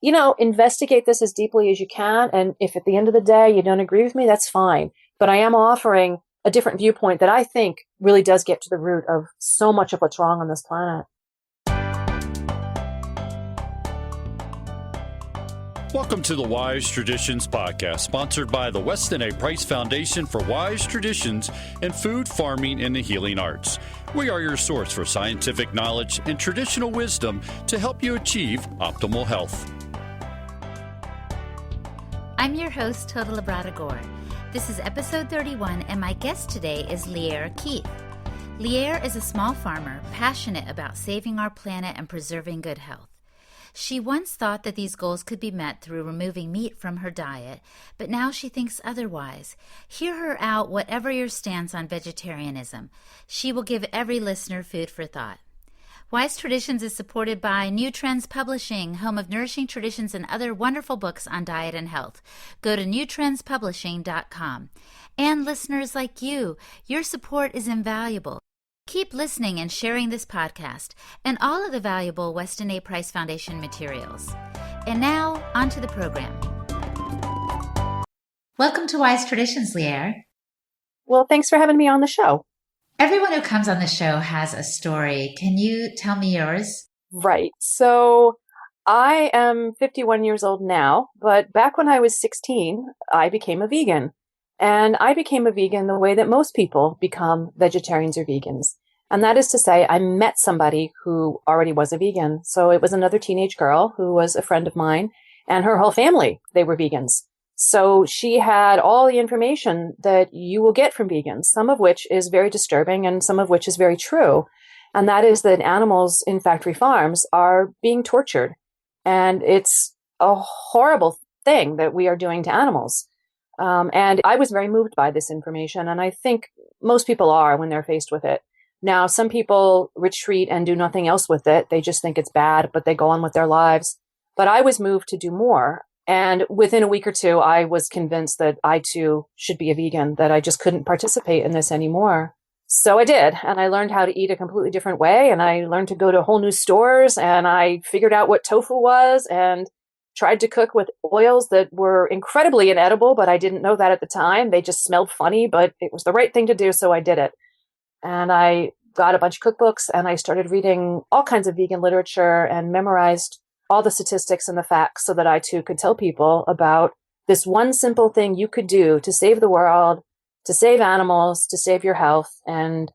investigate this as deeply as you can. And if at the end of the day you don't agree with me, that's fine. But I am offering a different viewpoint that I think really does get to the root of so much of what's wrong on this planet. Welcome to the Wise Traditions Podcast, sponsored by the Weston A. Price Foundation for Wise Traditions in Food, Farming, and the Healing Arts. We are your source for scientific knowledge and traditional wisdom to help you achieve optimal health. I'm your host, Toda Labrada Gore. This is episode 31, and my guest today is Lierre Keith. Lierre is a small farmer passionate about saving our planet and preserving good health. She once thought that these goals could be met through removing meat from her diet, but now she thinks otherwise. Hear her out, whatever your stance on vegetarianism. She will give every listener food for thought. Wise Traditions is supported by New Trends Publishing, home of nourishing traditions and other wonderful books on diet and health. Go to newtrendspublishing.com. And listeners like you, your support is invaluable. Keep listening and sharing this podcast and all of the valuable Weston A. Price Foundation materials. And now, on to the program. Welcome to Wise Traditions, Lierre. Well, thanks for having me on the show. Everyone who comes on the show has a story. Can you tell me yours? Right. So I am 51 years old now, but back when I was 16, I became a vegan. And I became a vegan the way that most people become vegetarians or vegans. And that is to say, I met somebody who already was a vegan. So it was another teenage girl who was a friend of mine, and her whole family, they were vegans. So she had all the information that you will get from vegans, some of which is very disturbing and some of which is very true. And that is that animals in factory farms are being tortured. And it's a horrible thing that we are doing to animals. And I was very moved by this information, and I think most people are when they're faced with it. Now, some people retreat and do nothing else with it. They just think it's bad, but they go on with their lives. But I was moved to do more. And within a week or two, I was convinced that I too should be a vegan, that I just couldn't participate in this anymore. So I did, and I learned how to eat a completely different way, and I learned to go to whole new stores, and I figured out what tofu was, and tried to cook with oils that were incredibly inedible, but I didn't know that at the time. They just smelled funny, but it was the right thing to do, so I did it. And I got a bunch of cookbooks, and I started reading all kinds of vegan literature and memorized all the statistics and the facts so that I too could tell people about this one simple thing you could do to save the world, to save animals, to save your health, and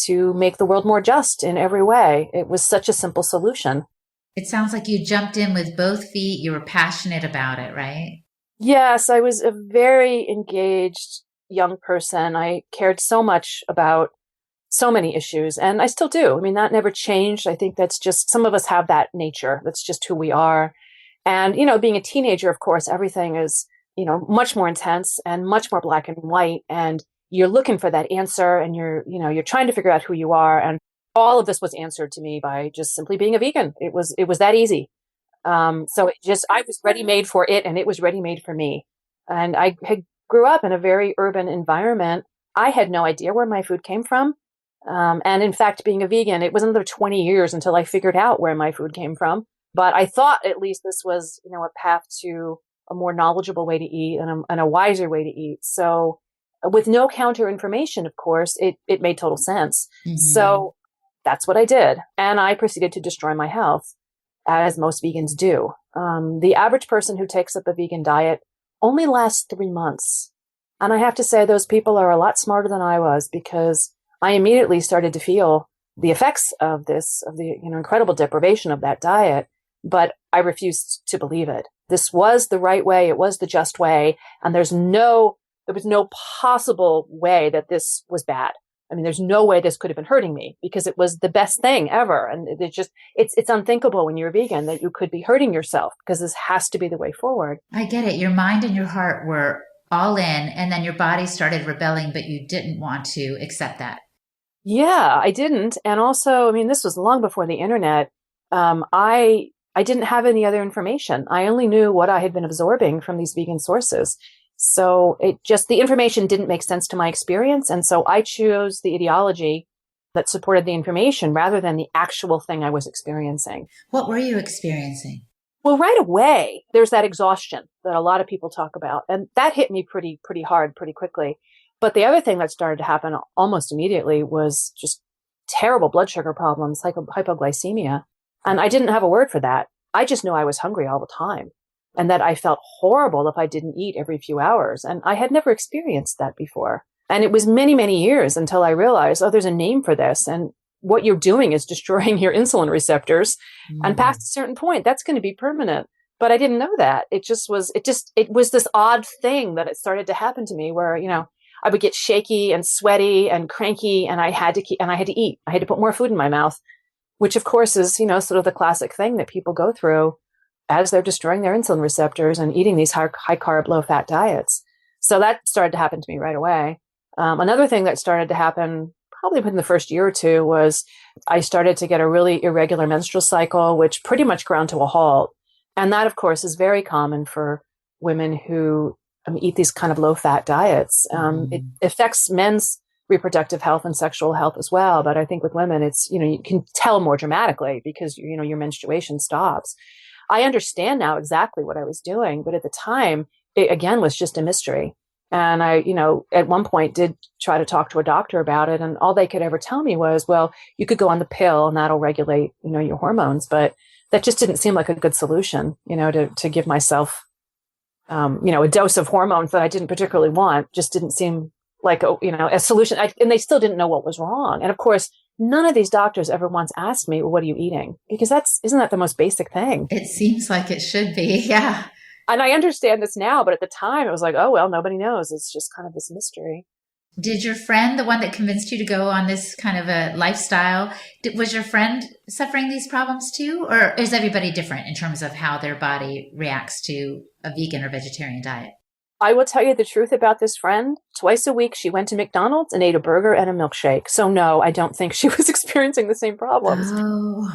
to make the world more just in every way. It was such a simple solution. It sounds like you jumped in with both feet. You were passionate about it, right? Yes, I was a very engaged young person. I cared so much about so many issues, and I still do. I mean, that never changed. I think that's just, some of us have that nature. That's just who we are. And, being a teenager, of course, everything is, much more intense and much more black and white. And you're looking for that answer, and you're trying to figure out who you are. And all of this was answered to me by just simply being a vegan. It was that easy. I was ready made for it, and it was ready made for me. And I grew up in a very urban environment. I had no idea where my food came from. And in fact, being a vegan, it was another 20 years until I figured out where my food came from. But I thought at least this was, a path to a more knowledgeable way to eat and a wiser way to eat. So with no counter information, of course, it made total sense. Mm-hmm. So that's what I did. And I proceeded to destroy my health, as most vegans do. The average person who takes up a vegan diet only lasts 3 months. And I have to say those people are a lot smarter than I was, because I immediately started to feel the effects of the incredible deprivation of that diet, but I refused to believe it. This was the right way. It was the just way. And there was no possible way that this was bad. I mean, there's no way this could have been hurting me, because it was the best thing ever. And it's unthinkable when you're a vegan that you could be hurting yourself, because this has to be the way forward. I get it. Your mind and your heart were all in, and then your body started rebelling, but you didn't want to accept that. Yeah, I didn't. And also, I mean, this was long before the internet. I didn't have any other information. I only knew what I had been absorbing from these vegan sources. So the information didn't make sense to my experience. And so I chose the ideology that supported the information rather than the actual thing I was experiencing. What were you experiencing? Well, right away, there's that exhaustion that a lot of people talk about. And that hit me pretty hard, pretty quickly. But the other thing that started to happen almost immediately was just terrible blood sugar problems, hypoglycemia. And I didn't have a word for that. I just knew I was hungry all the time and that I felt horrible if I didn't eat every few hours. And I had never experienced that before. And it was many, many years until I realized, oh, there's a name for this. And what you're doing is destroying your insulin receptors. And past a certain point, that's going to be permanent. But I didn't know that. It was this odd thing that it started to happen to me where, I would get shaky and sweaty and cranky and I had to eat. I had to put more food in my mouth, which of course is, sort of the classic thing that people go through as they're destroying their insulin receptors and eating these high carb, low fat diets. So that started to happen to me right away. Another thing that started to happen probably within the first year or two was I started to get a really irregular menstrual cycle, which pretty much ground to a halt. And that, of course, is very common for women who eat these kind of low fat diets. It affects men's reproductive health and sexual health as well. But I think with women, it's, you can tell more dramatically because, your menstruation stops. I understand now exactly what I was doing, but at the time, it again was just a mystery. And I, at one point did try to talk to a doctor about it. And all they could ever tell me was, well, you could go on the pill and that'll regulate, your hormones. But that just didn't seem like a good solution, to give myself, a dose of hormones that I didn't particularly want. Just didn't seem like, a solution. And they still didn't know what was wrong. And of course, none of these doctors ever once asked me, well, what are you eating? Because isn't that the most basic thing? It seems like it should be. Yeah. And I understand this now, but at the time it was like, oh, well, nobody knows. It's just kind of this mystery. Did your friend, the one that convinced you to go on this kind of a lifestyle, was your friend suffering these problems too? Or is everybody different in terms of how their body reacts to a vegan or vegetarian diet? I will tell you the truth about this friend. Twice a week, she went to McDonald's and ate a burger and a milkshake. So no, I don't think she was experiencing the same problems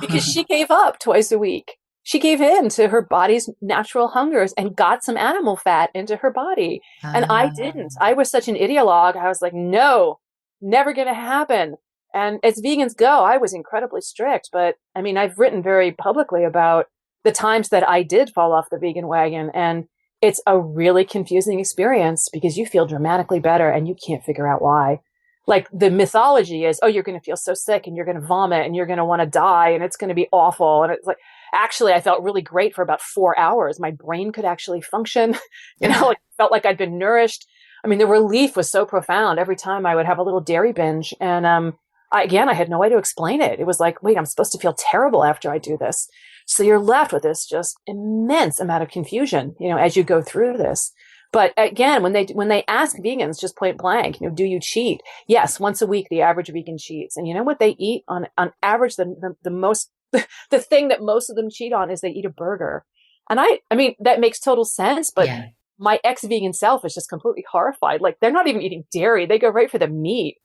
because she gave up twice a week. She gave in to her body's natural hungers and got some animal fat into her body. And I didn't. I was such an ideologue. I was like, no, never going to happen. And as vegans go, I was incredibly strict. But I mean, I've written very publicly about the times that I did fall off the vegan wagon. And it's a really confusing experience because you feel dramatically better and you can't figure out why. Like the mythology is, oh, you're going to feel so sick and you're going to vomit and you're going to want to die and it's going to be awful. And it's like, actually, I felt really great for about 4 hours. My brain could actually function. It felt like I'd been nourished. I mean, the relief was so profound every time I would have a little dairy binge. And I had no way to explain it. It was like, wait, I'm supposed to feel terrible after I do this. So you're left with this just immense amount of confusion, as you go through this. But again, when they ask vegans just point blank, do you cheat? Yes, once a week, the average vegan cheats. And you know what they eat on average, the most, the thing that most of them cheat on is they eat a burger. And I mean, that makes total sense, but my ex-vegan self is just completely horrified. Like they're not even eating dairy. They go right for the meat.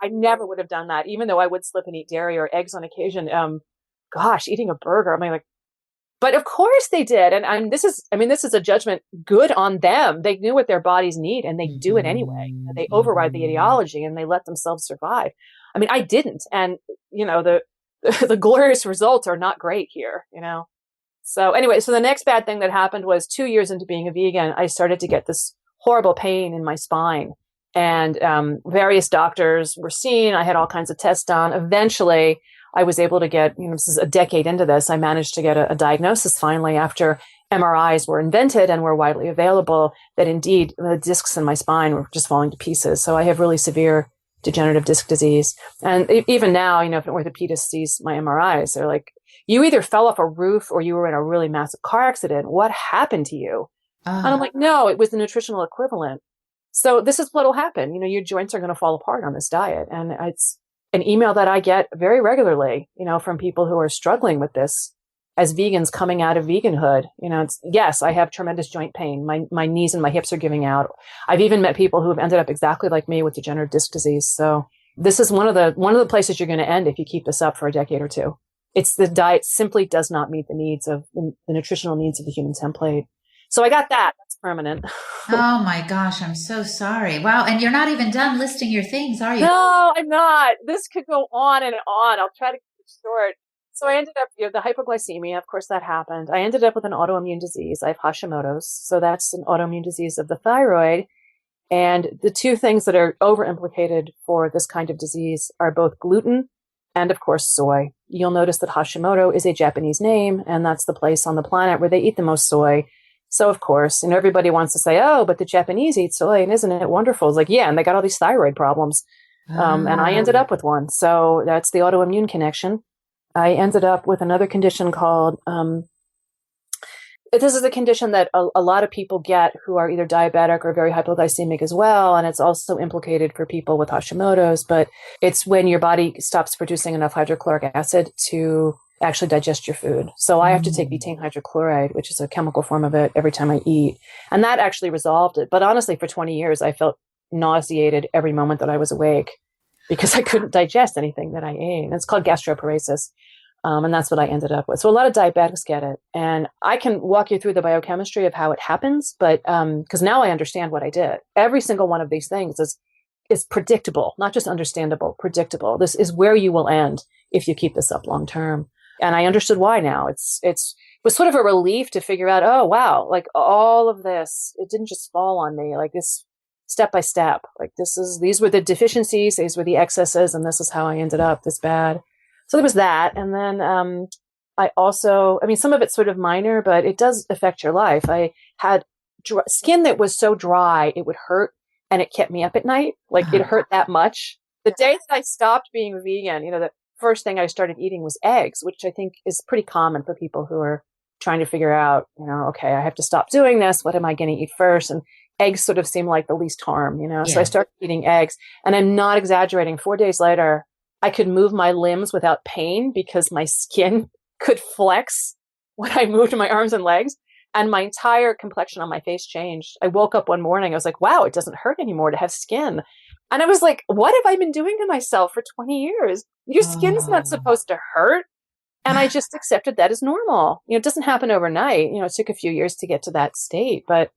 I never would have done that, even though I would slip and eat dairy or eggs on occasion. Eating a burger. I mean, like, but of course they did. And this is a judgment good on them. They knew what their bodies need and they do it anyway. They override the ideology and they let themselves survive. I mean, I didn't. And, the glorious results are not great here, So anyway, so the next bad thing that happened was 2 years into being a vegan, I started to get this horrible pain in my spine. And various doctors were seen. I had all kinds of tests done. Eventually, I was able to get, this is a decade into this, I managed to get a diagnosis finally after MRIs were invented and were widely available that indeed the discs in my spine were just falling to pieces. So I have really severe degenerative disc disease. And even now, if an orthopedist sees my MRIs, they're like, you either fell off a roof or you were in a really massive car accident. What happened to you? And I'm like, no, it was the nutritional equivalent. So this is what will happen. Your joints are going to fall apart on this diet. And it's an email that I get very regularly, from people who are struggling with this as vegans coming out of veganhood. Yes, I have tremendous joint pain. My knees and my hips are giving out. I've even met people who have ended up exactly like me with degenerative disc disease. So this is one of the places you're going to end if you keep this up for a decade or two. It's the diet simply does not meet the needs of the nutritional needs of the human template. So I got that. That's permanent. Oh my gosh, I'm so sorry. Wow. And you're not even done listing your things, are you? No, I'm not. This could go on and on. I'll try to keep it short. So I ended up, the hypoglycemia, of course, that happened. I ended up with an autoimmune disease. I have Hashimoto's. So that's an autoimmune disease of the thyroid. And the two things that are over implicated for this kind of disease are both gluten and, of course, soy. You'll notice that Hashimoto is a Japanese name, and that's the place on the planet where they eat the most soy. So, of course, and everybody wants to say, oh, but the Japanese eat soy, and isn't it wonderful? It's like, yeah, and they got all these thyroid problems. And I ended up with one. So that's the autoimmune connection. I ended up with another condition called, this is a condition that a lot of people get who are either diabetic or very hypoglycemic as well. And it's also implicated for people with Hashimoto's, but it's when your body stops producing enough hydrochloric acid to actually digest your food. So I have to take betaine hydrochloride, which is a chemical form of it, every time I eat. And that actually resolved it. But honestly, for 20 years, I felt nauseated every moment that I was awake because I couldn't digest anything that I ate. And it's called gastroparesis. And that's what I ended up with. So a lot of diabetics get it. And I can walk you through the biochemistry of how it happens, but because now I understand what I did. Every single one of these things is predictable, not just understandable, predictable. This is where you will end if you keep this up long term. And I understood why now. It was sort of a relief to figure out, oh, wow, like all of this, it didn't just fall on me like this step by step. Like these were the deficiencies, these were the excesses, and this is how I ended up this bad. So there was that. And then I also, some of it's sort of minor, but it does affect your life. I had skin that was so dry, it would hurt, and it kept me up at night. Like it hurt that much. The day that I stopped being vegan, the first thing I started eating was eggs, which I think is pretty common for people who are trying to figure out, okay, I have to stop doing this. What am I going to eat first? And eggs sort of seem like the least harm, Yeah. So I started eating eggs, and I'm not exaggerating. 4 days later, I could move my limbs without pain because my skin could flex when I moved my arms and legs, and my entire complexion on my face changed. I woke up one morning. I was like, wow, it doesn't hurt anymore to have skin. And I was like, what have I been doing to myself for 20 years? Your skin's not supposed to hurt. And I just accepted that as normal. It doesn't happen overnight. It took a few years to get to that state. But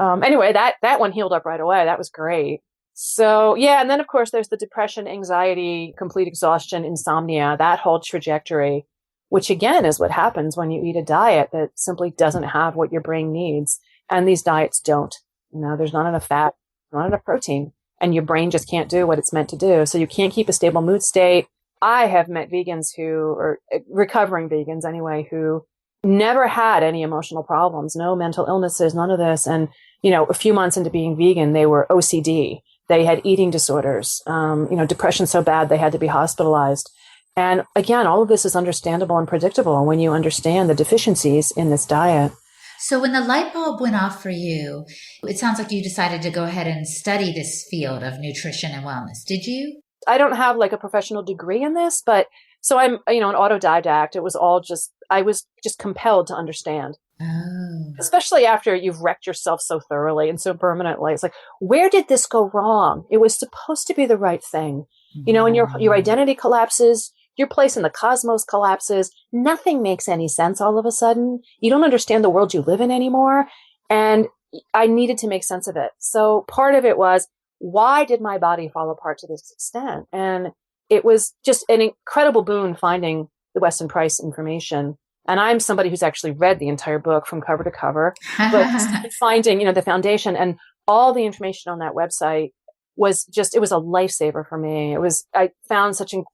anyway, that one healed up right away. That was great. So, yeah. And then, of course, there's the depression, anxiety, complete exhaustion, insomnia, that whole trajectory, which again is what happens when you eat a diet that simply doesn't have what your brain needs. And these diets don't. There's not enough fat, not enough protein, and your brain just can't do what it's meant to do. So you can't keep a stable mood state. I have met vegans or recovering vegans anyway, who never had any emotional problems, no mental illnesses, none of this. And, a few months into being vegan, they were OCD. They had eating disorders, depression so bad they had to be hospitalized. And again, all of this is understandable and predictable when you understand the deficiencies in this diet. So when the light bulb went off for you, it sounds like you decided to go ahead and study this field of nutrition and wellness. Did you? I don't have like a professional degree in this, but so I'm, an autodidact. It was all I was just compelled to understand. Oh. Especially after you've wrecked yourself so thoroughly and so permanently. It's like, where did this go wrong? It was supposed to be the right thing. And your identity collapses, your place in the cosmos collapses. Nothing makes any sense all of a sudden. You don't understand the world you live in anymore. And I needed to make sense of it. So part of it was, why did my body fall apart to this extent? And it was just an incredible boon finding the Weston Price information. And I'm somebody who's actually read the entire book from cover to cover, but finding, the foundation and all the information on that website was it was a lifesaver for me. I found such an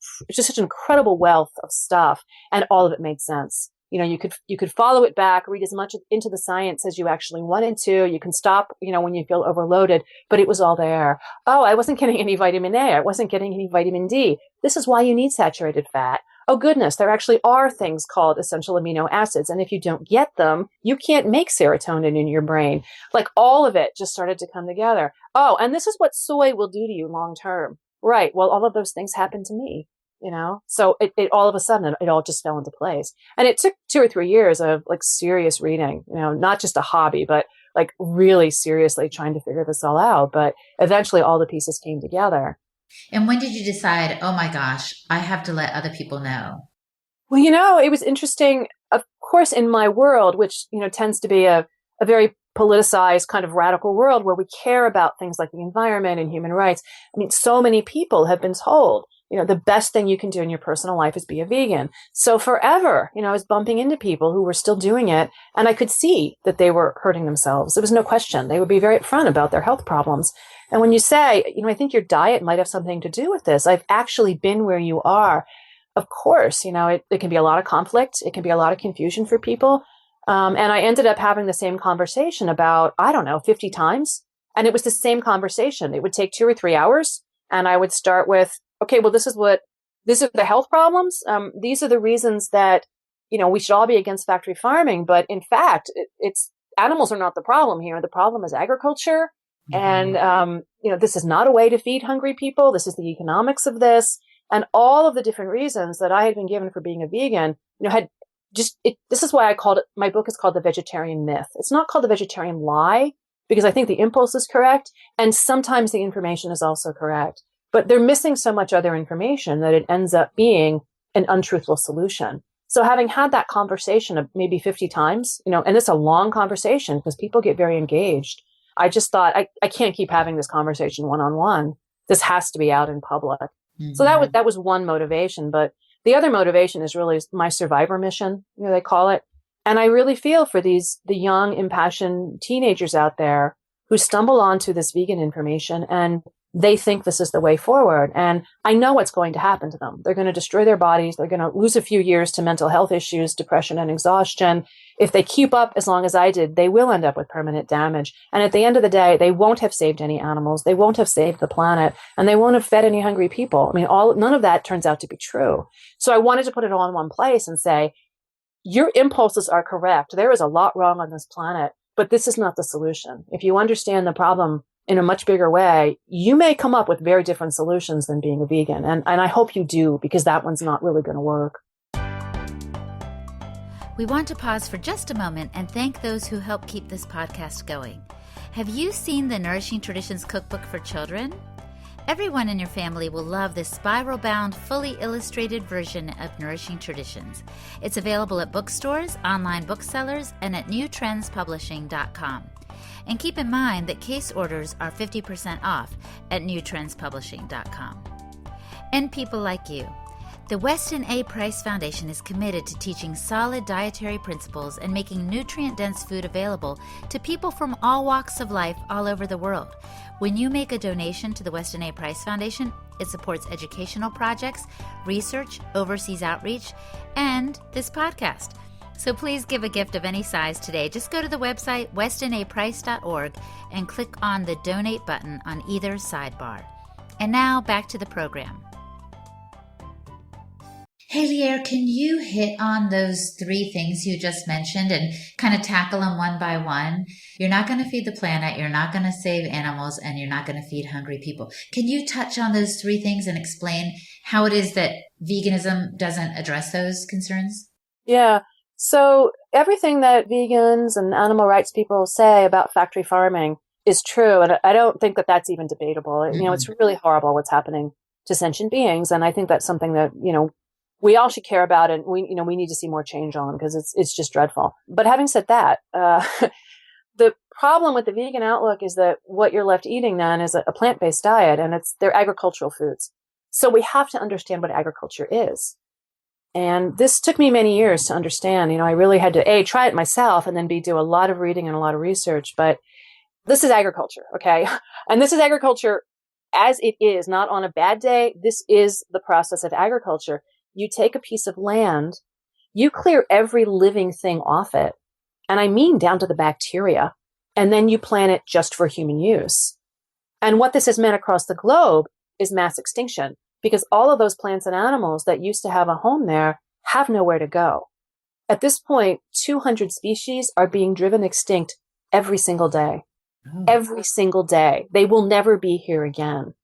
incredible wealth of stuff, and all of it made sense. You could follow it back, read as much into the science as you actually wanted to. You can stop, when you feel overloaded, but it was all there. Oh, I wasn't getting any vitamin A. I wasn't getting any vitamin D. This is why you need saturated fat. Oh goodness, there actually are things called essential amino acids. And if you don't get them, you can't make serotonin in your brain. Like all of it just started to come together. Oh, and this is what soy will do to you long term. Right. Well, all of those things happened to me. So it all of a sudden, it all just fell into place. And it took 2 or 3 years of like serious reading, not just a hobby, but like really seriously trying to figure this all out. But eventually all the pieces came together. And when did you decide, oh my gosh, I have to let other people know? Well, it was interesting, of course, in my world, which, tends to be a very politicized kind of radical world where we care about things like the environment and human rights. So many people have been told, the best thing you can do in your personal life is be a vegan. So forever, I was bumping into people who were still doing it, and I could see that they were hurting themselves. There was no question. They would be very upfront about their health problems. And when you say, I think your diet might have something to do with this, I've actually been where you are. Of course, it can be a lot of conflict. It can be a lot of confusion for people. And I ended up having the same conversation about, 50 times. And it was the same conversation. It would take 2 or 3 hours. And I would start with, okay, well, these are the health problems. These are the reasons that, we should all be against factory farming. But in fact, it's animals are not the problem here. The problem is agriculture. Mm-hmm. And, this is not a way to feed hungry people. This is the economics of this. And all of the different reasons that I had been given for being a vegan, this is why I called it, my book is called The Vegetarian Myth. It's not called The Vegetarian Lie, because I think the impulse is correct. And sometimes the information is also correct. But they're missing so much other information that it ends up being an untruthful solution. So having had that conversation of maybe 50 times, and it's a long conversation because people get very engaged. I just thought, I can't keep having this conversation one-on-one. This has to be out in public. Mm-hmm. So that was one motivation. But the other motivation is really my survivor mission, they call it. And I really feel for the young, impassioned teenagers out there who stumble onto this vegan information and they think this is the way forward. And I know what's going to happen to them. They're going to destroy their bodies. They're going to lose a few years to mental health issues, depression, and exhaustion. If they keep up as long as I did, they will end up with permanent damage. And at the end of the day, they won't have saved any animals. They won't have saved the planet, and they won't have fed any hungry people. None of that turns out to be true. So I wanted to put it all in one place and say, your impulses are correct. There is a lot wrong on this planet, but this is not the solution. If you understand the problem in a much bigger way, you may come up with very different solutions than being a vegan. And I hope you do, because that one's not really going to work. We want to pause for just a moment and thank those who help keep this podcast going. Have you seen the Nourishing Traditions Cookbook for Children? Everyone in your family will love this spiral-bound, fully illustrated version of Nourishing Traditions. It's available at bookstores, online booksellers, and at newtrendspublishing.com. And keep in mind that case orders are 50% off at newtrendspublishing.com. And people like you. The Weston A. Price Foundation is committed to teaching solid dietary principles and making nutrient-dense food available to people from all walks of life all over the world. When you make a donation to the Weston A. Price Foundation, it supports educational projects, research, overseas outreach, and this podcast. So please give a gift of any size today. Just go to the website westonaprice.org and click on the donate button on either sidebar. And now back to the program. Hey, Lierre, can you hit on those 3 things you just mentioned and kind of tackle them one by one? You're not going to feed the planet, you're not going to save animals, and you're not going to feed hungry people. Can you touch on those 3 things and explain how it is that veganism doesn't address those concerns? Yeah. So everything that vegans and animal rights people say about factory farming is true. And I don't think that that's even debatable. Mm-hmm. It's really horrible what's happening to sentient beings. And I think that's something that, we all should care about, and we need to see more change on, because it's just dreadful. But having said that, the problem with the vegan outlook is that what you're left eating then is a plant-based diet, and they're agricultural foods. So we have to understand what agriculture is. And this took me many years to understand. I really had to try it myself, and then do a lot of reading and a lot of research. But this is agriculture, okay? And this is agriculture as it is, not on a bad day. This is the process of agriculture. You take a piece of land, you clear every living thing off it, and I mean down to the bacteria, and then you plant it just for human use. And what this has meant across the globe is mass extinction, because all of those plants and animals that used to have a home there have nowhere to go. At this point, 200 species are being driven extinct every single day. Oh. Every single day. They will never be here again.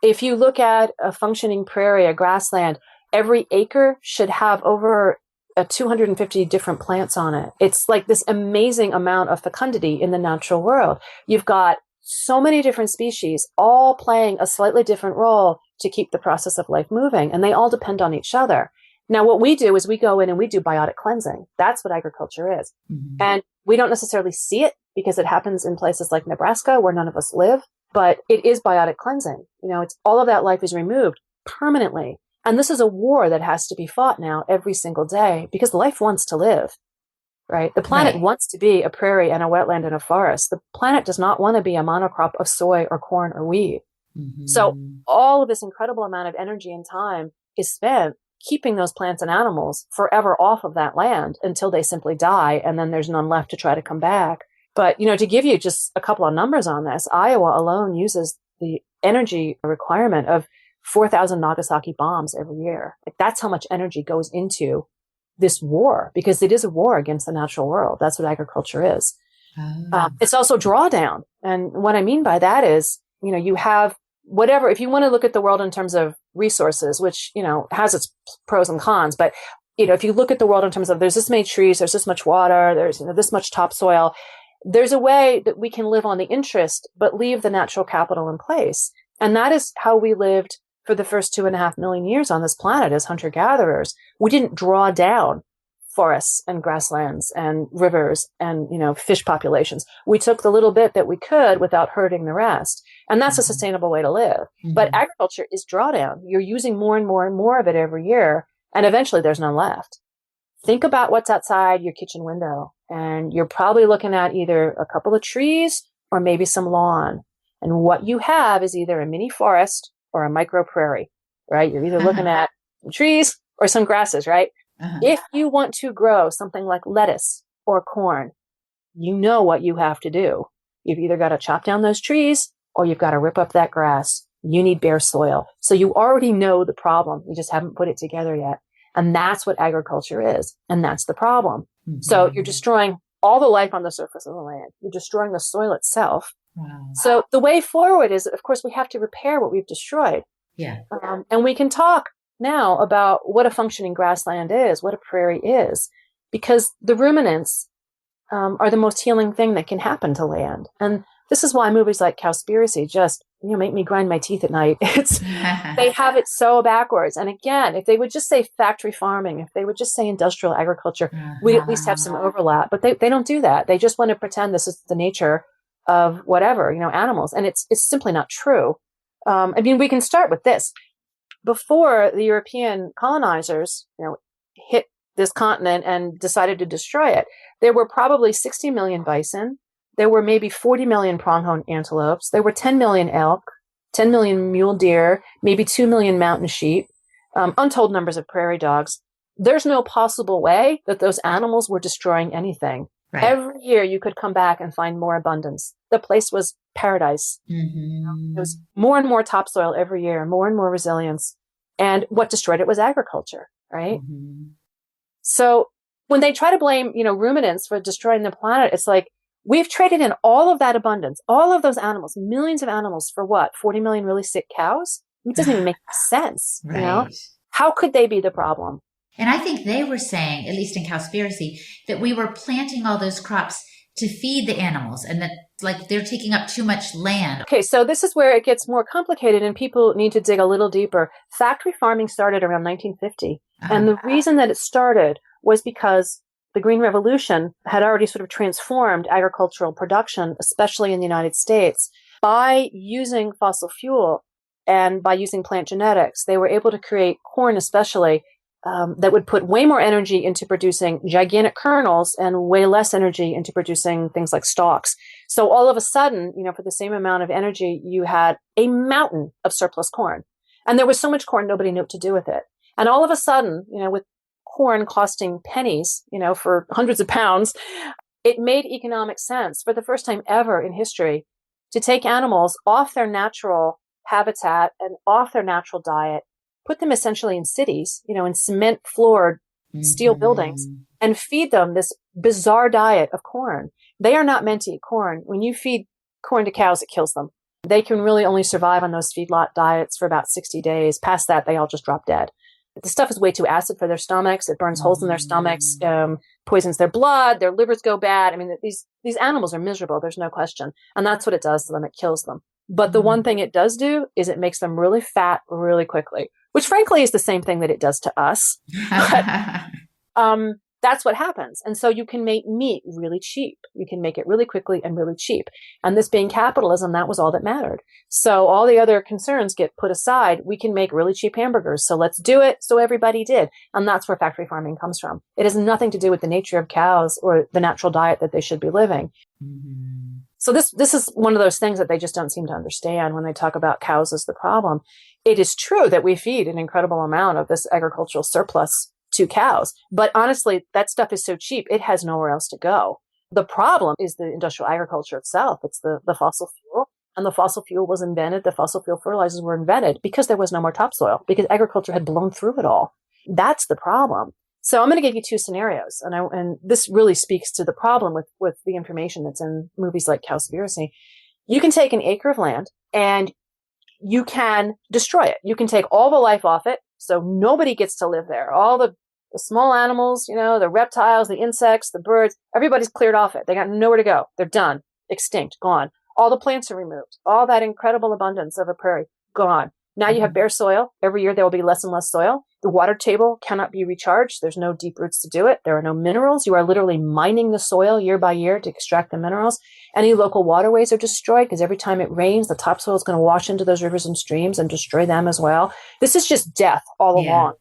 If you look at a functioning prairie, a grassland, every acre should have over 250 different plants on it. It's like this amazing amount of fecundity in the natural world. You've got so many different species all playing a slightly different role to keep the process of life moving, and they all depend on each other. Now, what we do is we go in and we do biotic cleansing. That's what agriculture is. Mm-hmm. And we don't necessarily see it because it happens in places like Nebraska where none of us live, but it is biotic cleansing. It's all of that life is removed. permanently. And this is a war that has to be fought now every single day because life wants to live, right? The planet wants to be a prairie and a wetland and a forest. The planet does not want to be a monocrop of soy or corn or wheat. Mm-hmm. So all of this incredible amount of energy and time is spent keeping those plants and animals forever off of that land until they simply die. And then there's none left to try to come back. But, to give you just a couple of numbers on this, Iowa alone uses the energy requirement of 4,000 Nagasaki bombs every year. Like, that's how much energy goes into this war, because it is a war against the natural world. That's what agriculture is. It's also drawdown. And what I mean by that is, you have whatever, if you want to look at the world in terms of resources, which, has its pros and cons, but, if you look at the world in terms of there's this many trees, there's this much water, there's this much topsoil, there's a way that we can live on the interest, but leave the natural capital in place. And that is how we lived for the first 2.5 million years on this planet as hunter-gatherers. We didn't draw down forests and grasslands and rivers and, fish populations. We took the little bit that we could without hurting the rest. And that's a sustainable way to live. Mm-hmm. But agriculture is drawdown. You're using more and more and more of it every year. And eventually there's none left. Think about what's outside your kitchen window. And you're probably looking at either a couple of trees or maybe some lawn. And what you have is either a mini forest or a micro prairie, right? You're either looking at trees or some grasses, right? If you want to grow something like lettuce or corn, you know what you have to do. You've either got to chop down those trees or you've got to rip up that grass. You need bare soil. So you already know the problem. You just haven't put it together yet. And that's what agriculture is. And that's the problem. Mm-hmm. So you're destroying all the life on the surface of the land. You're destroying the soil itself. Wow. So the way forward is, of course, we have to repair what we've destroyed. Yeah. And we can talk now about what a functioning grassland is, what a prairie is, because the ruminants are the most healing thing that can happen to land. And this is why movies like Cowspiracy just, make me grind my teeth at night. They have it so backwards. And again, if they would just say factory farming, if they would just say industrial agriculture, we'd at least have some overlap. But they don't do that. They just want to pretend this is the nature of whatever, animals. And it's simply not true. We can start with this. Before the European colonizers, hit this continent and decided to destroy it, there were probably 60 million bison. There were maybe 40 million pronghorn antelopes. There were 10 million elk, 10 million mule deer, maybe 2 million mountain sheep, untold numbers of prairie dogs. There's no possible way that those animals were destroying anything. Right. Every year you could come back and find more abundance. The place was paradise. Mm-hmm. There was more and more topsoil every year, more and more resilience. And what destroyed it was agriculture, right? Mm-hmm. So when they try to blame, ruminants for destroying the planet, it's like, we've traded in all of that abundance, all of those animals, millions of animals for what? 40 million really sick cows? It doesn't even make sense. Right. How could they be the problem? And I think they were saying, at least in Cowspiracy, that we were planting all those crops to feed the animals and that they're taking up too much land. Okay, so this is where it gets more complicated and people need to dig a little deeper. Factory farming started around 1950. And the reason that it started was because the Green Revolution had already sort of transformed agricultural production, especially in the United States. By using fossil fuel and by using plant genetics, they were able to create corn especially that would put way more energy into producing gigantic kernels and way less energy into producing things like stalks. So all of a sudden, for the same amount of energy, you had a mountain of surplus corn. And there was so much corn, nobody knew what to do with it. And all of a sudden, with corn costing pennies, for hundreds of pounds, it made economic sense for the first time ever in history to take animals off their natural habitat and off their natural diet, put them essentially in cities, in cement floored steel buildings, and feed them this bizarre diet of corn. They are not meant to eat corn. When you feed corn to cows, it kills them. They can really only survive on those feedlot diets for about 60 days. Past that, they all just drop dead. The stuff is way too acid for their stomachs. It burns holes in their stomachs, poisons their blood, their livers go bad. These animals are miserable. There's no question. And that's what it does to them. It kills them. But the one thing it does do is it makes them really fat really quickly, which frankly is the same thing that it does to us. But, That's what happens. And so you can make meat really cheap. You can make it really quickly and really cheap. And this being capitalism, that was all that mattered. So all the other concerns get put aside. We can make really cheap hamburgers. So let's do it. So everybody did. And that's where factory farming comes from. It has nothing to do with the nature of cows or the natural diet that they should be living. Mm-hmm. So this is one of those things that they just don't seem to understand when they talk about cows as the problem. It is true that we feed an incredible amount of this agricultural surplus to cows. But honestly, that stuff is so cheap, it has nowhere else to go. The problem is the industrial agriculture itself. It's the fossil fuel. And the fossil fuel was invented. The fossil fuel fertilizers were invented because there was no more topsoil, because agriculture had blown through it all. That's the problem. So I'm going to give you two scenarios. And this really speaks to the problem with the information that's in movies like Cowspiracy. You can take an acre of land and you can destroy it. You can take all the life off it. So nobody gets to live there. All the small animals, the reptiles, the insects, the birds, everybody's cleared off it. They got nowhere to go. They're done, extinct, gone. All the plants are removed. All that incredible abundance of a prairie, gone. Now you have bare soil. Every year there will be less and less soil. The water table cannot be recharged. There's no deep roots to do it. There are no minerals. You are literally mining the soil year by year to extract the minerals. Any local waterways are destroyed because every time it rains, the topsoil is going to wash into those rivers and streams and destroy them as well. This is just death all along.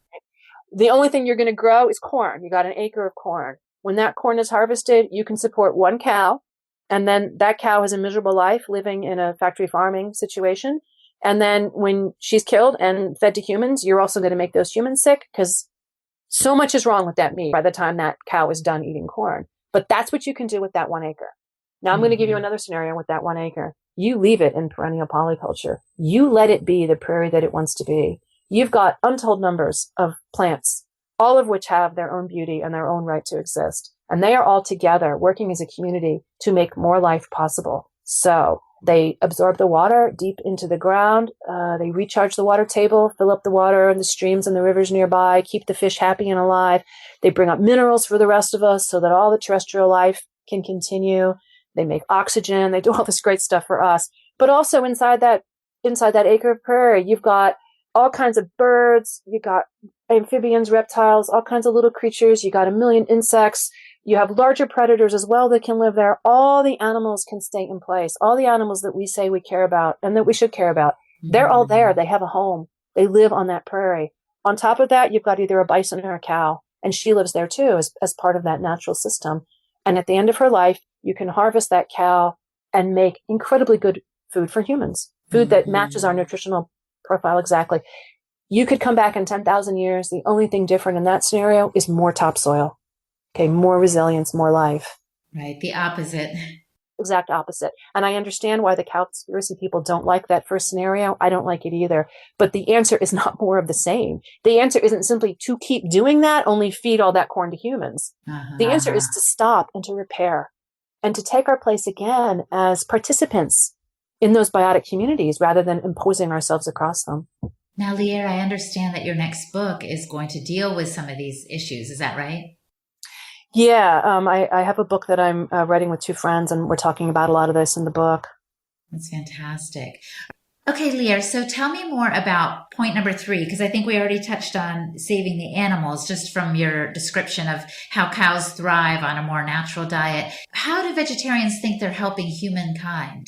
The only thing you're going to grow is corn. You got an acre of corn. When that corn is harvested, you can support one cow. And then that cow has a miserable life living in a factory farming situation. And then when she's killed and fed to humans, you're also going to make those humans sick because so much is wrong with that meat by the time that cow is done eating corn. But that's what you can do with that 1 acre. Now I'm going to give you another scenario with that 1 acre. You leave it in perennial polyculture. You let it be the prairie that it wants to be. You've got untold numbers of plants, all of which have their own beauty and their own right to exist. And they are all together working as a community to make more life possible. So they absorb the water deep into the ground. They recharge the water table, fill up the water in the streams and the rivers nearby, keep the fish happy and alive. They bring up minerals for the rest of us so that all the terrestrial life can continue. They make oxygen. They do all this great stuff for us. But also inside that acre of prairie, you've got all kinds of birds. You got amphibians, reptiles, all kinds of little creatures. You got a million insects. You have larger predators as well that can live there. All the animals can stay in place. All the animals that we say we care about and that we should care about, they're all there. They have a home. They live on that prairie. On top of that, you've got either a bison or a cow, and she lives there too as part of that natural system. And at the end of her life, you can harvest that cow and make incredibly good food for humans, food that matches our nutritional profile exactly. You could come back in 10,000 years. The only thing different in that scenario is more topsoil. Okay, more resilience, more life. Right, the opposite. Exact opposite. And I understand why the Cowspiracy people don't like that first scenario. I don't like it either. But the answer is not more of the same. The answer isn't simply to keep doing that, only feed all that corn to humans. The answer is to stop and to repair and to take our place again as participants in those biotic communities rather than imposing ourselves across them. Now, Lierre, I understand that your next book is going to deal with some of these issues. Is that right? Yeah, I have a book that I'm writing with two friends, and we're talking about a lot of this in the book. That's fantastic. Okay, Lierre, so tell me more about point number 3, because I think we already touched on saving the animals just from your description of how cows thrive on a more natural diet. How do vegetarians think they're helping humankind?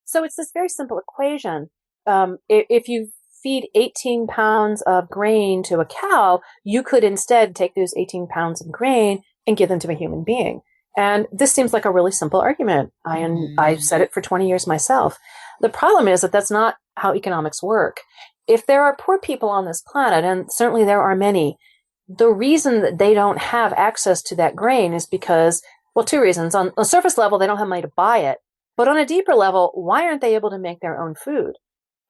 So it's this very simple equation. If you feed 18 pounds of grain to a cow, you could instead take those 18 pounds of grain and give them to a human being. And this seems like a really simple argument. I've said it for 20 years myself. The problem is that that's not how economics work. If there are poor people on this planet, and certainly there are many, the reason that they don't have access to that grain is because, well, two reasons. On a surface level, they don't have money to buy it. But on a deeper level, why aren't they able to make their own food?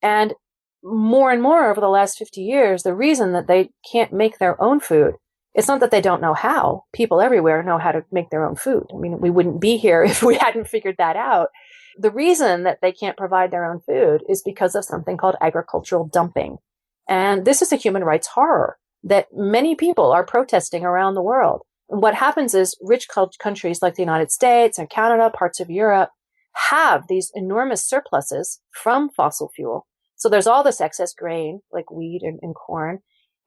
And more over the last 50 years, the reason that they can't make their own food, it's not that they don't know how. People everywhere know how to make their own food. I mean, we wouldn't be here if we hadn't figured that out. The reason that they can't provide their own food is because of something called agricultural dumping. And this is a human rights horror that many people are protesting around the world. And what happens is rich countries like the United States and Canada, parts of Europe, have these enormous surpluses from fossil fuel. So there's all this excess grain, like wheat and corn,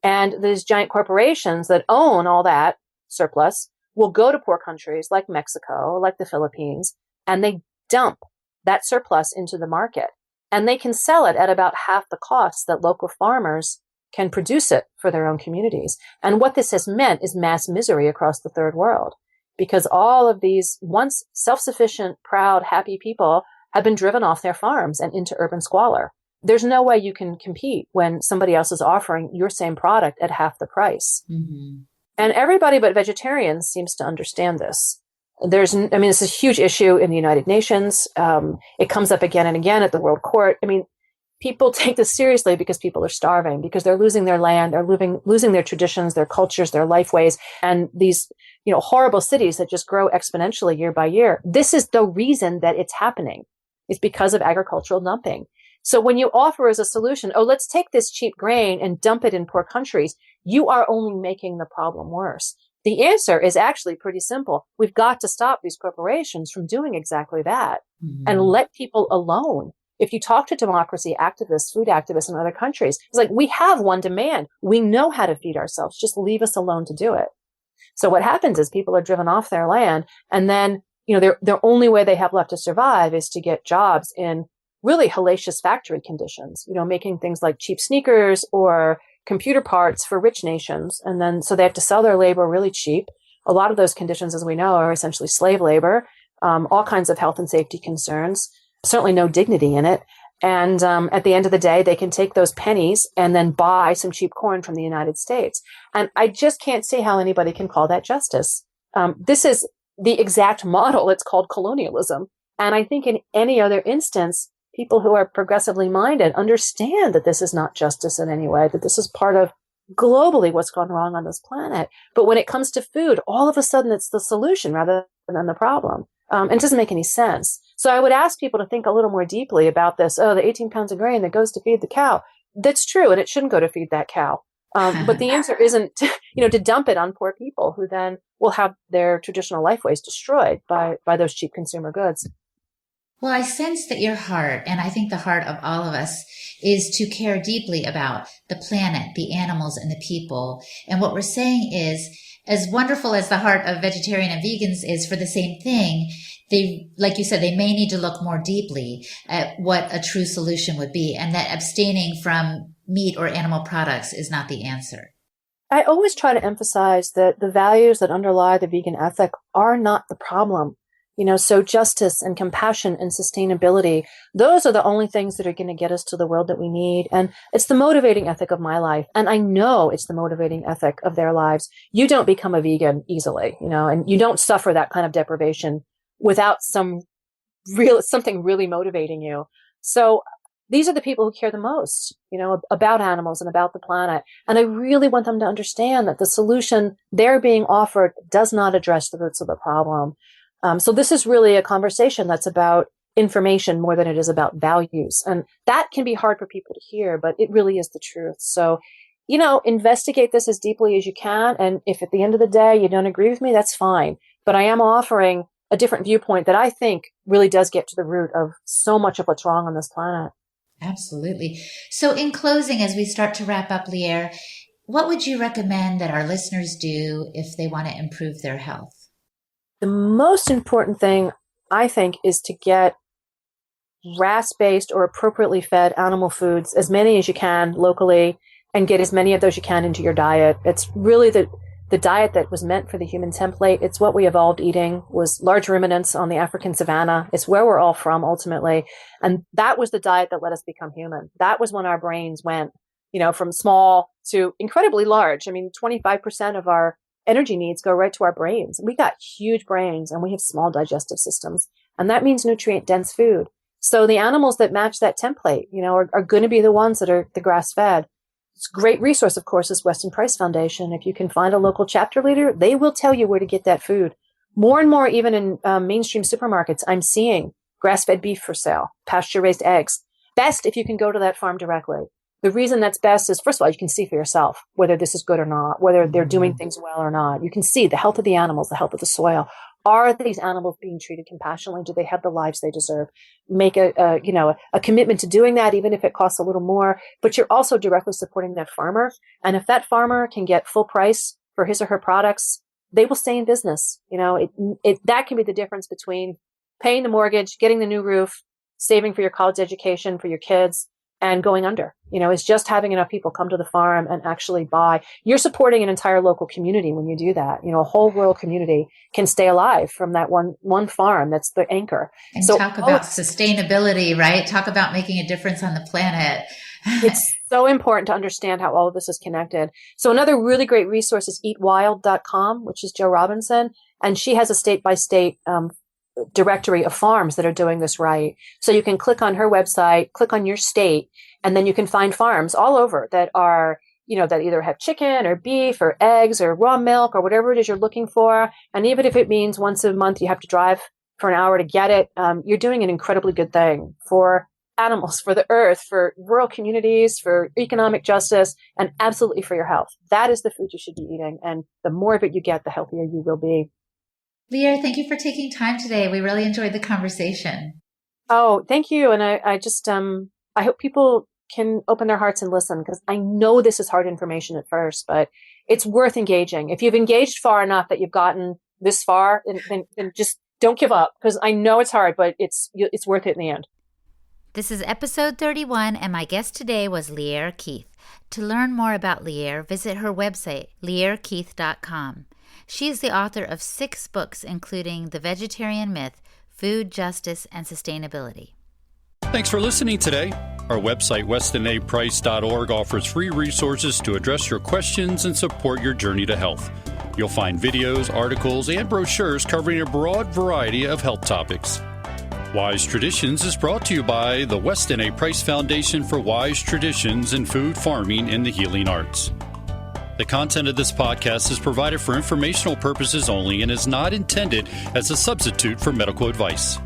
and these giant corporations that own all that surplus will go to poor countries like Mexico, like the Philippines, and they dump that surplus into the market. And they can sell it at about half the cost that local farmers can produce it for their own communities. And what this has meant is mass misery across the third world, because all of these once self-sufficient, proud, happy people have been driven off their farms and into urban squalor. There's no way you can compete when somebody else is offering your same product at half the price. Mm-hmm. And everybody but vegetarians seems to understand this. It's a huge issue in the United Nations. It comes up again and again at the World Court. People take this seriously because people are starving, because they're losing their land, they're losing their traditions, their cultures, their life ways, and these, horrible cities that just grow exponentially year by year. This is the reason that it's happening. It's because of agricultural dumping. So when you offer as a solution, let's take this cheap grain and dump it in poor countries, you are only making the problem worse. The answer is actually pretty simple. We've got to stop these corporations from doing exactly that and let people alone. If you talk to democracy activists, food activists in other countries, it's like, we have one demand. We know how to feed ourselves. Just leave us alone to do it. So what happens is people are driven off their land, and then, their only way they have left to survive is to get jobs in really hellacious factory conditions, making things like cheap sneakers or computer parts for rich nations. And then, so they have to sell their labor really cheap. A lot of those conditions, as we know, are essentially slave labor, all kinds of health and safety concerns, certainly no dignity in it. And at the end of the day, they can take those pennies and then buy some cheap corn from the United States. And I just can't see how anybody can call that justice. This is the exact model. It's called colonialism. And I think in any other instance, people who are progressively minded understand that this is not justice in any way, that this is part of globally what's gone wrong on this planet. But when it comes to food, all of a sudden it's the solution rather than the problem. And it doesn't make any sense. So I would ask people to think a little more deeply about this. The 18 pounds of grain that goes to feed the cow. That's true. And it shouldn't go to feed that cow. But the answer isn't, to dump it on poor people who then will have their traditional lifeways destroyed by those cheap consumer goods. Well, I sense that your heart, and I think the heart of all of us, is to care deeply about the planet, the animals, and the people. And what we're saying is, as wonderful as the heart of vegetarian and vegans is for the same thing, they, like you said, they may need to look more deeply at what a true solution would be, and that abstaining from meat or animal products is not the answer. I always try to emphasize that the values that underlie the vegan ethic are not the problem. So justice and compassion and sustainability, those are the only things that are going to get us to the world that we need. And it's the motivating ethic of my life. And I know it's the motivating ethic of their lives. You don't become a vegan easily, and you don't suffer that kind of deprivation without something really motivating you. So these are the people who care the most, about animals and about the planet. And I really want them to understand that the solution they're being offered does not address the roots of the problem. So this is really a conversation that's about information more than it is about values. And that can be hard for people to hear, but it really is the truth. So, investigate this as deeply as you can. And if at the end of the day you don't agree with me, that's fine. But I am offering a different viewpoint that I think really does get to the root of so much of what's wrong on this planet. Absolutely. So in closing, as we start to wrap up, Lierre, what would you recommend that our listeners do if they want to improve their health? The most important thing, I think, is to get grass-based or appropriately fed animal foods, as many as you can locally, and get as many of those you can into your diet. It's really the diet that was meant for the human template. It's what we evolved eating, was large ruminants on the African savanna. It's where we're all from ultimately. And that was the diet that let us become human. That was when our brains went, from small to incredibly large. 25% of our energy needs go right to our brains. We got huge brains and we have small digestive systems. And that means nutrient dense food. So the animals that match that template, are going to be the ones that are the grass fed. It's a great resource, of course, is Weston Price Foundation. If you can find a local chapter leader, they will tell you where to get that food. More and more, even in mainstream supermarkets, I'm seeing grass-fed beef for sale, pasture-raised eggs. Best if you can go to that farm directly. The reason that's best is, first of all, you can see for yourself whether this is good or not, whether they're doing things well or not. You can see the health of the animals, the health of the soil. Are these animals being treated compassionately? Do they have the lives they deserve? Make a commitment to doing that, even if it costs a little more. But you're also directly supporting that farmer. And if that farmer can get full price for his or her products, they will stay in business. That can be the difference between paying the mortgage, getting the new roof, saving for your college education for your kids, and going under. Is just having enough people come to the farm and actually buy. You're supporting an entire local community when you do that. A whole rural community can stay alive from that one farm. That's the anchor. And so talk about sustainability, right? Talk about making a difference on the planet. It's so important to understand how all of this is connected. So another really great resource is eatwild.com, which is Jo Robinson. And she has a state-by-state directory of farms that are doing this right. So you can click on her website, click on your state, and then you can find farms all over that are, that either have chicken or beef or eggs or raw milk or whatever it is you're looking for. And even if it means once a month you have to drive for an hour to get it, you're doing an incredibly good thing for animals, for the earth, for rural communities, for economic justice, and absolutely for your health. That is the food you should be eating. And the more of it you get, the healthier you will be. Lierre, thank you for taking time today. We really enjoyed the conversation. Oh, thank you. And I just, I hope people can open their hearts and listen, because I know this is hard information at first, but it's worth engaging. If you've engaged far enough that you've gotten this far, then just don't give up, because I know it's hard, but it's worth it in the end. This is episode 31, and my guest today was Lierre Keith. To learn more about Lierre, visit her website, lierrekeith.com. She is the author of 6 books, including The Vegetarian Myth, Food, Justice, and Sustainability. Thanks for listening today. Our website, westinaprice.org, offers free resources to address your questions and support your journey to health. You'll find videos, articles, and brochures covering a broad variety of health topics. Wise Traditions is brought to you by the Weston A. Price Foundation for Wise Traditions in Food, Farming, and the Healing Arts. The content of this podcast is provided for informational purposes only and is not intended as a substitute for medical advice.